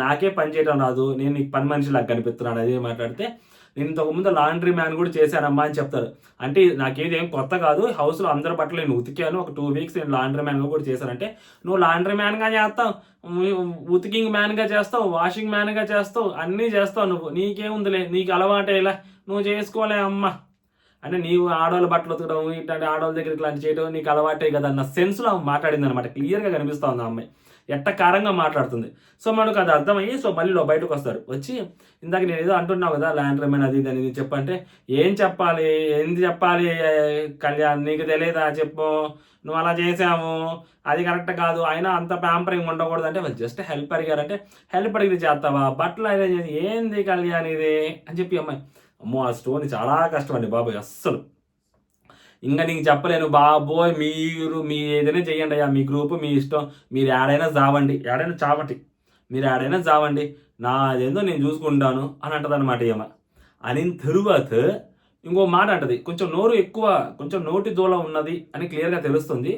నాకే పని చేయడం రాదు, నేను నీకు పని మనిషిలాగా కనిపిస్తున్నాను అదే మాట్లాడితే, నేను ఇంతకుముందు లాండ్రీ మ్యాన్ కూడా చేశానమ్మా అని చెప్తారు. అంటే నాకేదేం కొత్త కాదు, హౌస్లో అందరి బట్టలు నేను ఉతికాను, ఒక 2 weeks నేను లాండ్రీ మ్యాన్గా కూడా చేశానంటే, నువ్వు లాండ్రీ మ్యాన్గా చేస్తావు, ఉతికింగ్ మ్యాన్గా చేస్తావు, వాషింగ్ మ్యాన్గా చేస్తావు, అన్నీ చేస్తావు నువ్వు, నీకేముందిలే, నీకు అలవాటే ఇలా నువ్వు చేసుకోలే అమ్మ అంటే, నీవు ఆడవాళ్ళ బట్టలు ఉతకడం ఇట్లాంటి ఆడవాళ్ళ దగ్గర ఇట్లాంటి చేయడం నీకు అలవాటే కదా అన్న సెన్స్లో మాట్లాడింది అనమాట. క్లియర్గా కనిపిస్తూ ఉంది ఆ అమ్మాయి, ఎట్టకారంగా మాట్లాడుతుంది. సో మనకు అది అర్థమయ్యి సో మళ్ళీ బయటకు వస్తారు. వచ్చి ఇందాక నేను ఏదో అంటున్నావు కదా ల్యాండ్రమెన్ అది ఇది చెప్పంటే, ఏం చెప్పాలి కళ్యాణ్, నీకు తెలియదా చెప్పు, నువ్వు అలా చేసాము అది కరెక్ట్ కాదు, అయినా అంత ప్యాంపరింగ్ ఉండకూడదు అంటే, వాళ్ళు జస్ట్ హెల్ప్ అడిగారంటే హెల్ప్ అడిగితే చేస్తావా, బట్టలు అయినా చేసి ఏంది కళ్యాణ్ ఇది అని చెప్పి అమ్మాయి. అమ్మో ఆ స్టోరీ చాలా కష్టం అండి బాబోయ్, అస్సలు ఇంకా నీకు చెప్పలేను బాబోయ్. మీ ఏదైనా చెయ్యండి అయ్యా, మీ గ్రూప్ మీ ఇష్టం, మీరు ఏడైనా చావండి, మీరు ఏడైనా చావండి, నా అదేందో నేను చూసుకుంటాను అని అంటదనమాట ఏమ. అని తరువాత ఇంకో మాట అంటది, కొంచెం నోరు ఎక్కువ, కొంచెం నోటి దూల ఉన్నది అని క్లియర్గా తెలుస్తుంది.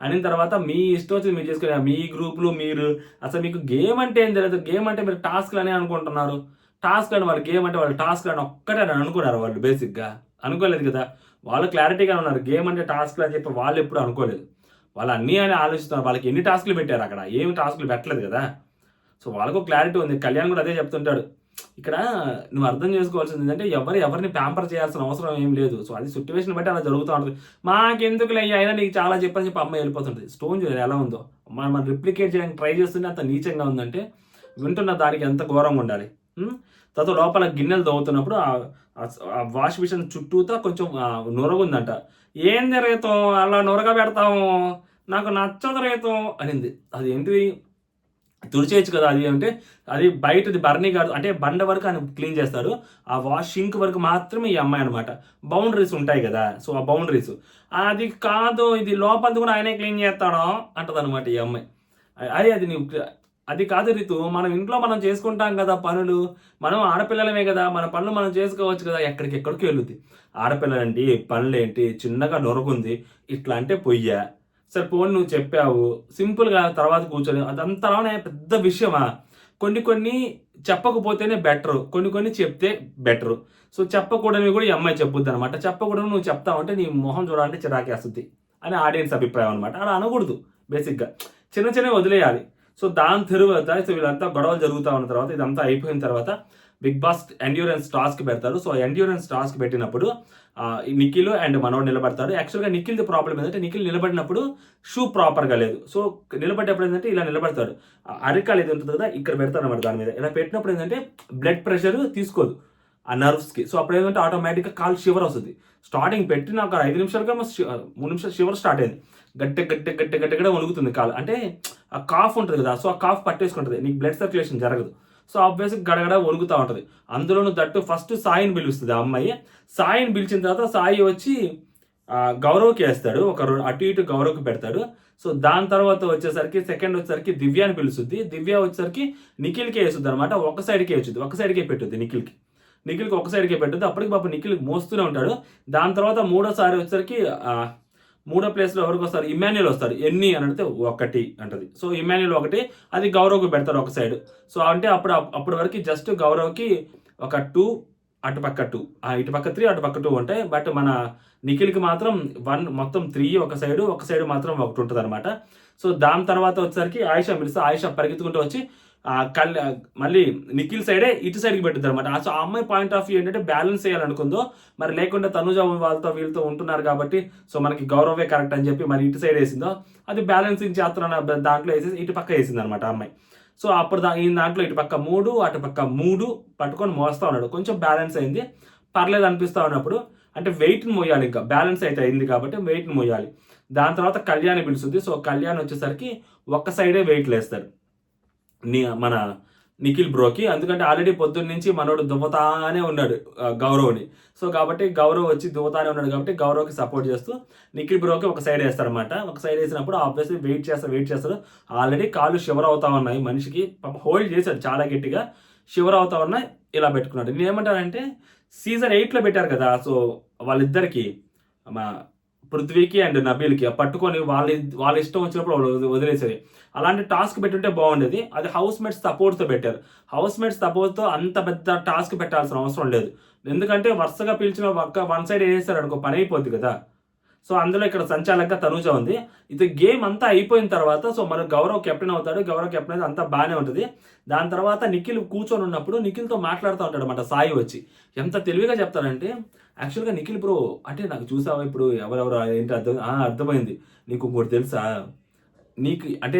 అయిన తర్వాత మీ ఇష్టం వచ్చింది మీరు చేసుకునే మీ గ్రూపులు మీరు అసలు మీకు గేమ్ అంటే ఏం తెలియదు. గేమ్ అంటే మీరు టాస్క్లు అని అనుకుంటున్నారు. టాస్క్ అని వాళ్ళు గేమ్ అంటే వాళ్ళు టాస్క్ అని ఒక్కటే అని అనుకున్నారు వాళ్ళు బేసిక్గా. అనుకోలేదు కదా. వాళ్ళు క్లారిటీగా ఉన్నారు. గేమ్ అంటే టాస్క్లు అని చెప్పి వాళ్ళు ఎప్పుడు అనుకోలేదు. వాళ్ళు అన్నీ అని ఆలోచిస్తున్నారు. వాళ్ళకి ఎన్ని టాస్క్లు పెట్టారు అక్కడ, ఏమి టాస్క్లు పెట్టలేదు కదా. సో వాళ్ళకు క్లారిటీ ఉంది. కళ్యాణ్ కూడా అదే చెప్తుంటాడు. ఇక్కడ నువ్వు అర్థం చేసుకోవాల్సింది ఏంటంటే ఎవరిని ప్యాంపర్ చేయాల్సిన అవసరం ఏం లేదు. సో అది సిట్యువేషన్ బట్టి అలా జరుగుతూ ఉంటుంది. మాకెందుకులే అయినా నీకు చాలా చెప్పని చెప్పి అమ్మాయి వెళ్ళిపోతుంది. స్టోన్ చూడండి ఎలా ఉందో, మనం రిప్లికేట్ చేయడానికి ట్రై చేస్తుంటే అంత నీచంగా ఉందంటే వింటున్న దానికి ఎంత ఘోరంగా ఉండాలి. తర్వాత లోపల గిన్నెలు తవ్వుతున్నప్పుడు ఆ వాష్ మిషన్ చుట్టూతో కొంచెం నొరగుందంట. ఏం జరుగుతాం అలా నొరగ పెడతాము, నాకు నచ్చదు రేతం అనింది. అది ఏంటిది, తుడిచేయచ్చు కదా అది అంటే, అది బయటది బర్నీ కాదు అంటే బండ వరకు ఆయన క్లీన్ చేస్తాడు. ఆ వాష్ సింక్ వరకు మాత్రమే ఈ అమ్మాయి అనమాట. బౌండరీస్ ఉంటాయి కదా, సో ఆ బౌండరీస్ అది కాదు, ఇది లోపలిది కూడా ఆయనే క్లీన్ చేస్తాడో అంటది అనమాట ఈ అమ్మాయి. అది కాదు రితు, మనం ఇంట్లో మనం చేసుకుంటాం కదా పనులు, మనం ఆడపిల్లలమే కదా, మన పనులు మనం చేసుకోవచ్చు కదా. ఎక్కడికి వెళ్ళుద్ది ఆడపిల్లలండి, పనులేంటి, చిన్నగా నొరకుంది ఇట్లా అంటే పొయ్యా. సరే పోనీ నువ్వు చెప్పావు సింపుల్గా, తర్వాత కూర్చొని అదంతానే పెద్ద విషయమా. కొన్ని చెప్పకపోతేనే బెటరు, కొన్ని చెప్తే బెటరు. సో చెప్పకూడనివి కూడా ఈ అమ్మాయి చెప్పుద్ది అనమాట. చెప్పకూడదు నువ్వు చెప్తావంటే నీ మొహం చూడాలంటే చిరాకేస్తుంది అని ఆడియన్స్ అభిప్రాయం అనమాట. అలా అనకూడదు బేసిక్గా, చిన్నవి వదిలేయాలి. సో దాని తర్వాత సో వీళ్ళంతా గొడవలు జరుగుతూ ఉన్న తర్వాత ఇదంతా అయిపోయిన తర్వాత బిగ్ బాస్ ఎండ్యూరెన్స్ టాస్క్ పెడతారు. సో ఎండ్యూరెన్స్ టాస్క్ పెట్టినప్పుడు నిఖిల్ అండ్ మనోడు నిలబడతాడు. యాక్చువల్గా నిఖిల్ది ప్రాబ్లం ఏంటంటే నిఖిల్ నిలబడినప్పుడు షూ ప్రాపర్గా లేదు. సో నిలబడేప్పుడు ఏంటంటే ఇలా నిలబడతాడు, అరికాలు ఏది ఉంటుంది కదా ఇక్కడ పెడతాడు అనమాట. దాని మీద ఇలా పెట్టినప్పుడు ఏంటంటే బ్లడ్ ప్రెషర్ తీసుకోదు ఆ నర్వ్స్కి. సో అప్పుడు ఏంటంటే ఆటోమేటిక్గా కాల్ షివర్ వస్తుంది. స్టార్టింగ్ పెట్టిన ఒక 5 నిమిషాలుగా 3 నిమిషాలు షివర్ స్టార్ట్ అయింది. గట్టిగా వణుకుతుంది కాలు. అంటే ఆ కాఫ్ ఉంటుంది కదా, సో ఆ కాఫ్ పట్టేసుకుంటుంది, నీకు బ్లడ్ సర్క్యులేషన్ జరగదు. సో ఆబ్వియస్గా గడగడ వణుకుతూ ఉంటుంది. అందులోనూ దట్టు ఫస్ట్ సాయిని పిలుస్తుంది ఆ అమ్మాయి. సాయిని పిలిచిన తర్వాత సాయి వచ్చి గౌరవ్కి వేస్తాడు, అటు ఇటు గౌరవ్కి పెడతాడు. సో దాని తర్వాత వచ్చేసరికి సెకండ్ వచ్చేసరికి దివ్యాని పిలుస్తుంది. దివ్య వచ్చేసరికి నిఖిల్కే వేస్తుంది అనమాట. ఒక సైడ్కే వేస్తుంది, ఒక సైడ్కే పెట్టుద్ది నిఖిల్కి ఒక సైడ్కే పెట్టుద్ది. అప్పటికి పాప నిఖిల్ మోస్తూనే ఉంటాడు. దాని తర్వాత మూడోసారి వచ్చేసరికి మూడో ప్లేస్లో ఎవరికి వస్తారు, ఇమాన్యుల్ వస్తారు. ఎన్ని అని అడిగితే 1 అంటది. సో ఇమాన్యుల్ 1, అది గౌరవ్కి పెడతారు ఒక సైడ్. సో అంటే అప్పటి వరకు జస్ట్ గౌరవ్కి ఒక 2, అటుపక్క 2, ఇటుపక్క 3, అటుపక్క 2 ఉంటాయి. బట్ మన నిఖిల్కి మాత్రం 1 మొత్తం 3 ఒక సైడ్ మాత్రం 1 ఉంటుంది అనమాట. సో దాని తర్వాత వచ్చేసరికి ఆయిషా పిలిస్తే ఆయిషా పరిగెత్తుకుంటూ వచ్చి మళ్ళీ నిఖిల్ సైడే ఇటు సైడ్కి పెట్టుద్ది అనమాట. సో ఆ అమ్మాయి పాయింట్ ఆఫ్ వ్యూ ఏంటంటే బ్యాలెన్స్ చేయాలనుకుందో మరి, లేకుండా తనుజ వాళ్ళతో వీళ్ళతో ఉంటున్నారు కాబట్టి సో మనకి గౌరవే కరెక్ట్ అని చెప్పి మరి ఇటు సైడ్ వేసిందో, అది బ్యాలెన్సింగ్ చేస్తున్న దాంట్లో వేసేసి ఇటు పక్క వేసింది అనమాట అమ్మాయి. సో అప్పుడు ఈ దాంట్లో ఇటు పక్క 3, అటుపక్క 3 పట్టుకొని మోస్తూ ఉన్నాడు. కొంచెం బ్యాలెన్స్ అయింది, పర్లేదు అనిపిస్తూ ఉన్నప్పుడు అంటే వెయిట్ని మోయాలి, ఇంకా బ్యాలెన్స్ అయితే అయింది కాబట్టి వెయిట్ని మోయాలి. దాని తర్వాత కళ్యాణ్ పిలుస్తుంది. సో కళ్యాణ్ వచ్చేసరికి ఒక్క సైడే వెయిట్ లేస్తాడు మన నిఖిల్ బ్రోకి. ఎందుకంటే ఆల్రెడీ పొద్దున్న నుంచి మనోడు దువ్వతానే ఉన్నాడు గౌరవ్ని. సో కాబట్టి గౌరవ్ వచ్చి దువ్వతానే ఉన్నాడు కాబట్టి గౌరవ్కి సపోర్ట్ చేస్తూ నిఖిల్ బ్రోకి ఒక సైడ్ వేస్తారనమాట. ఒక సైడ్ వేసినప్పుడు ఆబ్వియస్లీ వెయిట్ చేస్తారు. ఆల్రెడీ కాళ్ళు షివర్ అవుతా ఉన్నాయి మనిషికి, హోల్డ్ చేశాడు చాలా గట్టిగా, షివర్ అవుతా ఉన్నాయి. ఇలా పెట్టుకున్నాడు. నేను ఏమంటానంటే సీజన్ 8లో పెట్టారు కదా, సో వాళ్ళిద్దరికి పృథ్వీకి అండ్ నబీల్కి పట్టుకొని వాళ్ళ ఇష్టం వచ్చినప్పుడు వాళ్ళు వదిలేసేది. అలాంటి టాస్క్ పెట్టుంటే బాగుండేది. అది హౌస్ మేట్స్ సపోర్ట్తో పెట్టారు. హౌస్ మేట్స్ సపోర్ట్తో అంత పెద్ద టాస్క్ పెట్టాల్సిన అవసరం లేదు. ఎందుకంటే వరుసగా పిలిచిన వన్ సైడ్ వేసేస్తారు అనుకో, పని అయిపోద్ది కదా. సో అందులో ఇక్కడ సంచాలకంగా తనుజ ఉంది. ఇది గేమ్ అంతా అయిపోయిన తర్వాత సో మన గౌరవ్ కెప్టెన్ అవుతాడు. గౌరవ్ కెప్టెన్ అయితే అంతా బాగానే ఉంటుంది. దాని తర్వాత నిఖిల్ కూర్చొని ఉన్నప్పుడు నిఖిల్తో మాట్లాడుతూ ఉంటాడు అన్నమాట సాయి వచ్చి. ఎంత తెలివిగా చెప్తారంటే యాక్చువల్గా నిఖిల్ బ్రో అంటే నాకు చూసావా ఇప్పుడు ఎవరెవరు ఏంటి అర్థమైంది. నీకు ఇంకోటి తెలుసా,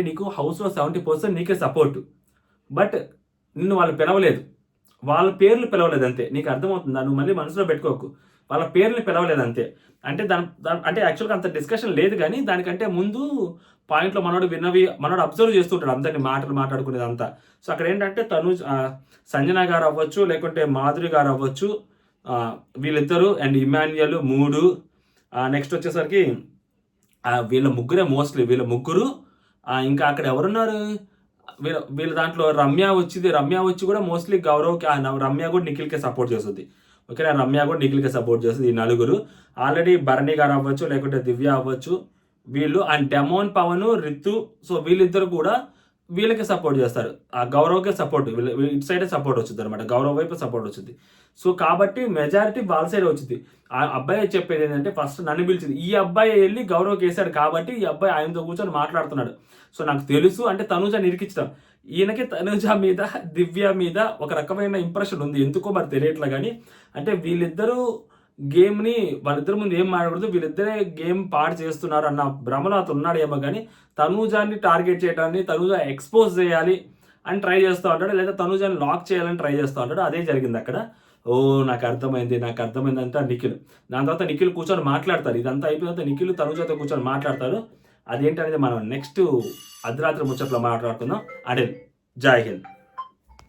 నీకు హౌస్లో 70% నీకే సపోర్టు, బట్ నిన్ను వాళ్ళు పిలవలేదు, వాళ్ళ పేర్లు పిలవలేదు అంతే. నీకు అర్థమవుతుందా? నువ్వు మళ్ళీ మనసులో పెట్టుకోకు, వాళ్ళ పేర్లు పిలవలేదు అంతే. అంటే అంటే యాక్చువల్గా అంత డిస్కషన్ లేదు, కానీ దానికంటే ముందు పాయింట్లో మనోడు అబ్జర్వ్ చేస్తుంటాడు అందరినీ మాటలు మాట్లాడుకునేది అంతా. సో అక్కడ ఏంటంటే సంజన గారు అవ్వచ్చు, లేకుంటే మాధురి గారు అవ్వచ్చు, వీళ్ళిద్దరు అండ్ ఇమాన్యుయల్ 3, నెక్స్ట్ వచ్చేసరికి వీళ్ళ ముగ్గురు. ఇంకా అక్కడ ఎవరున్నారు, వీళ్ళ దాంట్లో రమ్య వచ్చి కూడా మోస్ట్లీ గౌరవ్కి, రమ్య కూడా నిఖిల్కే సపోర్ట్ చేస్తుంది. ఓకేనా. రమ్య కూడా నిఖిల్కి సపోర్ట్ చేస్తుంది. ఈ నలుగురు ఆల్రెడీ భరణి గారు అవ్వచ్చు, లేకుంటే దివ్య అవ్వచ్చు, వీళ్ళు and Demon, Pavan, Ritu, so వీళ్ళిద్దరు కూడా వీళ్ళకి సపోర్ట్ చేస్తారు. ఆ గౌరవ్కి సపోర్ట్, ఇటు సైడే సపోర్ట్ వచ్చింది అనమాట, గౌరవ్ వైపు సపోర్ట్ వచ్చింది. సో కాబట్టి మెజారిటీ వాళ్ళ సైడ్ వచ్చింది. ఆ అబ్బాయి చెప్పేది ఏంటంటే ఫస్ట్ నన్ను పిలిచింది, ఈ అబ్బాయి వెళ్ళి గౌరవ్కి వేశాడు కాబట్టి ఈ అబ్బాయి ఆయనతో కూర్చొని మాట్లాడుతున్నాడు. సో నాకు తెలుసు అంటే తనుజని ఇరికించడం, ఈయనకి తనుజ మీద, దివ్య మీద ఒక రకమైన ఇంప్రెషన్ ఉంది, ఎందుకో మరి తెలియట్లే. కానీ అంటే వీళ్ళిద్దరూ గేమ్ని వాళ్ళిద్దరి ముందు ఏం మాట్లాడకూడదు, వీళ్ళిద్దరే గేమ్ పాడు చేస్తున్నారు అన్న భ్రమలో అతను ఉన్నాడేమో. కానీ తనూజాన్ని టార్గెట్ చేయడాన్ని, తనూజ ఎక్స్పోజ్ చేయాలి అని ట్రై చేస్తూ ఉంటాడు, లేదా తనూజాన్ని లాక్ చేయాలని ట్రై చేస్తూ ఉంటాడు. అదే జరిగింది అక్కడ. ఓ నాకు అర్థమైంది అంతా నిఖిల్. దాని తర్వాత నిఖిల్ కూర్చొని మాట్లాడతారు. ఇదంతా అయిపోయిన తర్వాత నిఖిల్ తనూజతో కూర్చొని మాట్లాడతారు. అదేంటనేది మనం నెక్స్ట్ అర్ధరాత్రి ముచ్చట్లో మాట్లాడుకుందాం. అడిల్, జై హింద్.